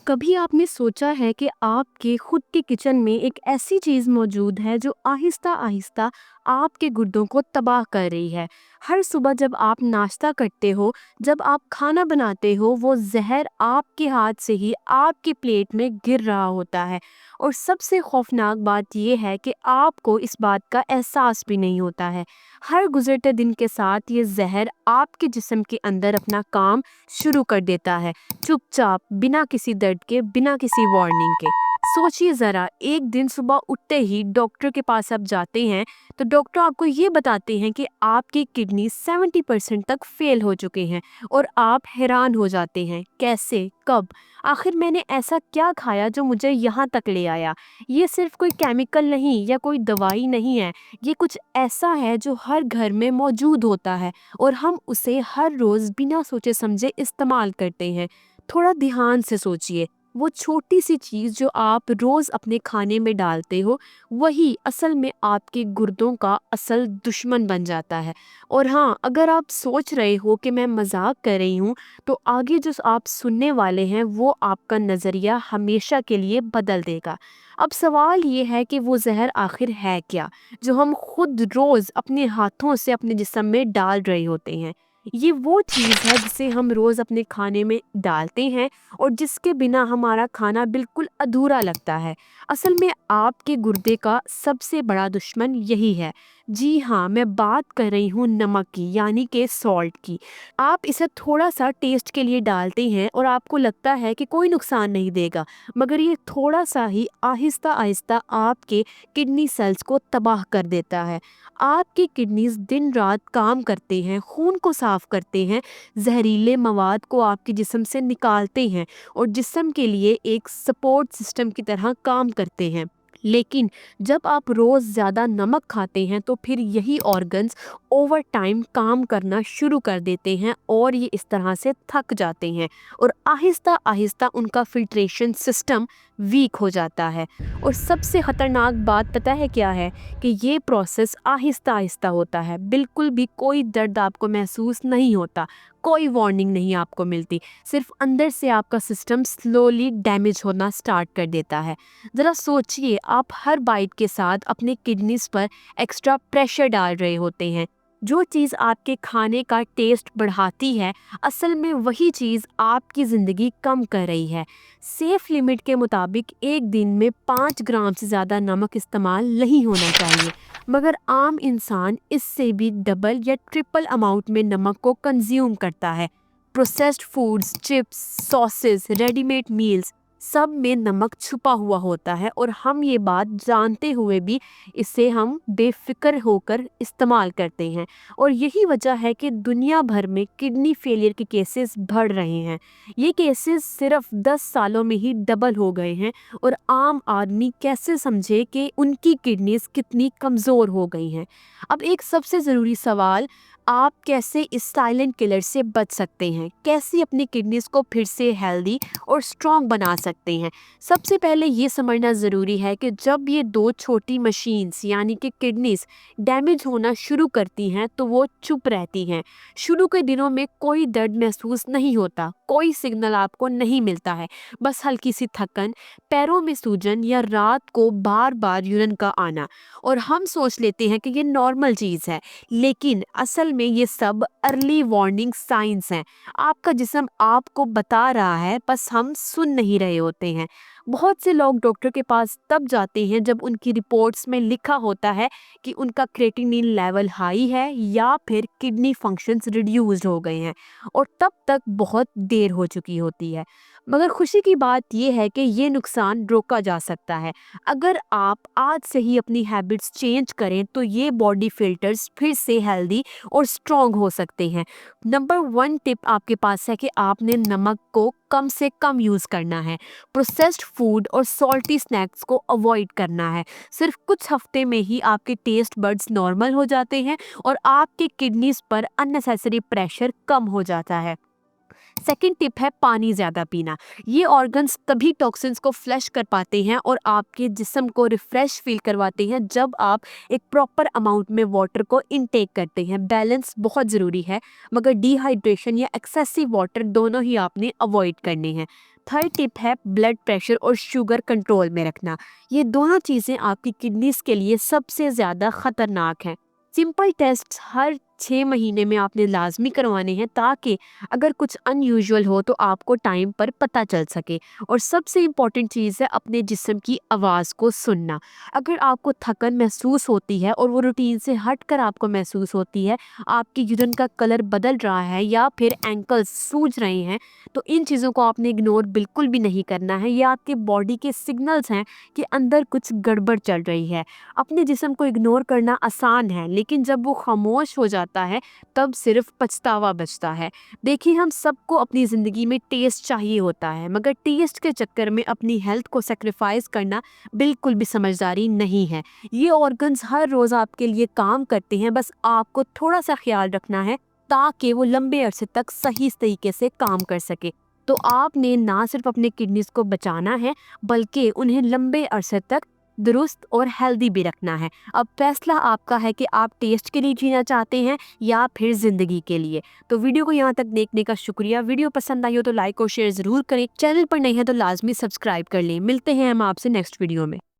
कभी आपने सोचा है कि आपके खुद के किचन में एक ऐसी चीज़ मौजूद है जो आहिस्ता आहिस्ता आपके गुर्दों को तबाह कर रही है। हर सुबह जब आप नाश्ता करते हो, जब आप खाना बनाते हो, वो जहर आपके हाथ से ही आपकी प्लेट में गिर रहा होता है। और सबसे खौफनाक बात यह है कि आपको इस बात का एहसास भी नहीं होता है। हर गुजरते दिन के साथ ये जहर आपके जिस्म के अंदर अपना काम शुरू कर देता है, चुपचाप, बिना किसी दर्द के, बिना किसी वार्निंग के। सोचिए ज़रा, एक दिन सुबह उठते ही डॉक्टर के पास आप जाते हैं, तो डॉक्टर आपको ये बताते हैं कि आपकी किडनी 70% तक फेल हो चुके हैं। और आप हैरान हो जाते हैं, कैसे, कब, आखिर मैंने ऐसा क्या खाया जो मुझे यहाँ तक ले आया। ये सिर्फ कोई केमिकल नहीं या कोई दवाई नहीं है, ये कुछ ऐसा है जो हर घर में मौजूद होता है और हम उसे हर रोज़ बिना सोचे समझे इस्तेमाल करते हैं। थोड़ा ध्यान से सोचिए, वो छोटी सी चीज़ जो आप रोज़ अपने खाने में डालते हो, वही असल में आपके गुर्दों का असल दुश्मन बन जाता है। और हाँ, अगर आप सोच रहे हो कि मैं मजाक कर रही हूँ, तो आगे जो आप सुनने वाले हैं वो आपका नज़रिया हमेशा के लिए बदल देगा। अब सवाल ये है कि वो जहर आखिर है क्या, जो हम खुद रोज़ अपने हाथों से अपने जिस्म में डाल रहे होते हैं। ये वो चीज़ है जिसे हम रोज़ अपने खाने में डालते हैं और जिसके बिना हमारा खाना बिल्कुल अधूरा लगता है। असल में आपके गुर्दे का सबसे बड़ा दुश्मन यही है। जी हाँ, मैं बात कर रही हूँ नमक की, यानी कि सॉल्ट की। आप इसे थोड़ा सा टेस्ट के लिए डालते हैं और आपको लगता है कि कोई नुकसान नहीं देगा, मगर ये थोड़ा सा ही आहिस्ता आहिस्ता आपके किडनी सेल्स को तबाह कर देता है। आपकी किडनीज दिन रात काम करते हैं, खून को साफ करते हैं, जहरीले मवाद को आपके जिस्म से निकालते हैं और जिस्म के लिए एक सपोर्ट सिस्टम की तरह काम करते हैं। लेकिन जब आप रोज़ ज़्यादा नमक खाते हैं तो फिर यही ऑर्गन्स ओवर टाइम काम करना शुरू कर देते हैं और ये इस तरह से थक जाते हैं और आहिस्ता आहिस्ता उनका फिल्ट्रेशन सिस्टम वीक हो जाता है। और सबसे ख़तरनाक बात पता है क्या है, कि ये प्रोसेस आहिस्ता आहिस्ता होता है, बिल्कुल भी कोई दर्द आपको महसूस नहीं होता, कोई वार्निंग नहीं आपको मिलती, सिर्फ अंदर से आपका सिस्टम स्लोली डैमेज होना स्टार्ट कर देता है। ज़रा सोचिए, आप हर बाइट के साथ अपने किडनीज पर एक्स्ट्रा प्रेशर डाल रहे होते हैं। जो चीज़ आपके खाने का टेस्ट बढ़ाती है, असल में वही चीज़ आपकी ज़िंदगी कम कर रही है। सेफ लिमिट के मुताबिक एक दिन में 5 ग्राम से ज़्यादा नमक इस्तेमाल नहीं होना चाहिए, मगर आम इंसान इससे भी डबल या ट्रिपल अमाउंट में नमक को कंज्यूम करता है। Processed foods, chips, sauces, readymade meals, सब में नमक छुपा हुआ होता है और हम ये बात जानते हुए भी इसे हम बेफिक्र होकर इस्तेमाल करते हैं। और यही वजह है कि दुनिया भर में किडनी फेलियर के केसेस बढ़ रहे हैं। ये केसेस सिर्फ 10 सालों में ही डबल हो गए हैं और आम आदमी कैसे समझे कि उनकी किडनीज कितनी कमज़ोर हो गई हैं। अब एक सबसे ज़रूरी सवाल, आप कैसे इस साइलेंट किलर से बच सकते हैं, कैसे अपनी किडनीज को फिर से हेल्दी और स्ट्रॉन्ग बना सकते हैं। सबसे पहले ये समझना ज़रूरी है कि जब ये दो छोटी मशीन्स यानी कि किडनीज डैमेज होना शुरू करती हैं तो वो चुप रहती हैं। शुरू के दिनों में कोई दर्द महसूस नहीं होता, कोई सिग्नल आपको नहीं मिलता है, बस हल्की सी थकन, पैरों में सूजन या रात को बार बार यूरिन का आना। और हम सोच लेते हैं कि ये नॉर्मल चीज़ है, लेकिन असल में ये सब अर्ली वार्निंग साइंस हैं। आपका जिस्म आपको बता रहा है, बस हम सुन नहीं रहे होते हैं। बहुत से लोग डॉक्टर के पास तब जाते हैं जब उनकी रिपोर्ट्स में लिखा होता है कि उनका क्रेटिनिन लेवल हाई है या फिर किडनी फंक्शंस रिड्यूस्ड हो गए हैं, और तब तक बहुत देर हो चुकी होती है। मगर खुशी की बात यह है कि ये नुकसान रोका जा सकता है। अगर आप आज से ही अपनी हैबिट्स चेंज करें तो ये बॉडी फिल्टर्स फिर से हेल्दी और स्ट्रॉन्ग हो सकते हैं। नंबर 1 टिप आपके पास है कि आपने नमक को कम से कम यूज़ करना है। प्रोसेस्ड फूड और सॉल्टी स्नैक्स को अवॉइड करना है। सिर्फ कुछ हफ्ते में ही आपके टेस्ट बड्स नॉर्मल हो जाते हैं और आपके किडनीज पर अननेसेसरी प्रेशर कम हो जाता है। सेकंड टिप है पानी ज़्यादा पीना। ये ऑर्गन्स तभी टॉक्सिन्स को फ्लश कर पाते हैं और आपके जिस्म को रिफ़्रेश फील करवाते हैं जब आप एक प्रॉपर अमाउंट में वाटर को इनटेक करते हैं। बैलेंस बहुत ज़रूरी है, मगर डिहाइड्रेशन या एक्सेसिव वाटर दोनों ही आपने अवॉइड करने हैं। थर्ड टिप है ब्लड प्रेशर और शुगर कंट्रोल में रखना। ये दोनों चीज़ें आपकी किडनीज के लिए सबसे ज़्यादा ख़तरनाक हैं। सिंपल टेस्ट हर 6 महीने में आपने लाजमी करवाने हैं, ताकि अगर कुछ अनयूजुअल हो तो आपको टाइम पर पता चल सके। और सबसे इम्पॉर्टेंट चीज़ है अपने जिस्म की आवाज़ को सुनना। अगर आपको थकन महसूस होती है और वो रूटीन से हट कर आपको महसूस होती है, आपकी यूरिन का कलर बदल रहा है या फिर एंकल्स सूज रहे हैं, तो इन चीज़ों को आपने इग्नोर बिल्कुल भी नहीं करना है। ये आपके बॉडी के सिग्नल्स हैं कि अंदर कुछ गड़बड़ चल रही है। अपने जिस्म को इग्नोर करना आसान है, लेकिन जब वो खामोश हो जाता है तब सिर्फ पछतावा बचता है। देखिए, हम सबको अपनी ज़िंदगी में टेस्ट चाहिए होता है, मगर टेस्ट के चक्कर में अपनी हेल्थ को सेक्रीफाइस करना बिल्कुल भी समझदारी नहीं है। ये ऑर्गन्स हर रोज़ आपके लिए काम करते हैं, बस आपको थोड़ा सा ख्याल रखना है ताकि वो लंबे अरसे तक सही तरीके से काम कर सके। तो आपने ना सिर्फ अपने किडनीज को बचाना है, बल्कि उन्हें लंबे अरसे तक दुरुस्त और हेल्दी भी रखना है। अब फैसला आपका है कि आप टेस्ट के लिए जीना चाहते हैं या फिर ज़िंदगी के लिए। तो वीडियो को यहाँ तक देखने का शुक्रिया। वीडियो पसंद आई हो तो लाइक और शेयर ज़रूर करें। चैनल पर नहीं है तो लाजमी सब्सक्राइब कर लें। मिलते हैं हम आपसे नेक्स्ट वीडियो में।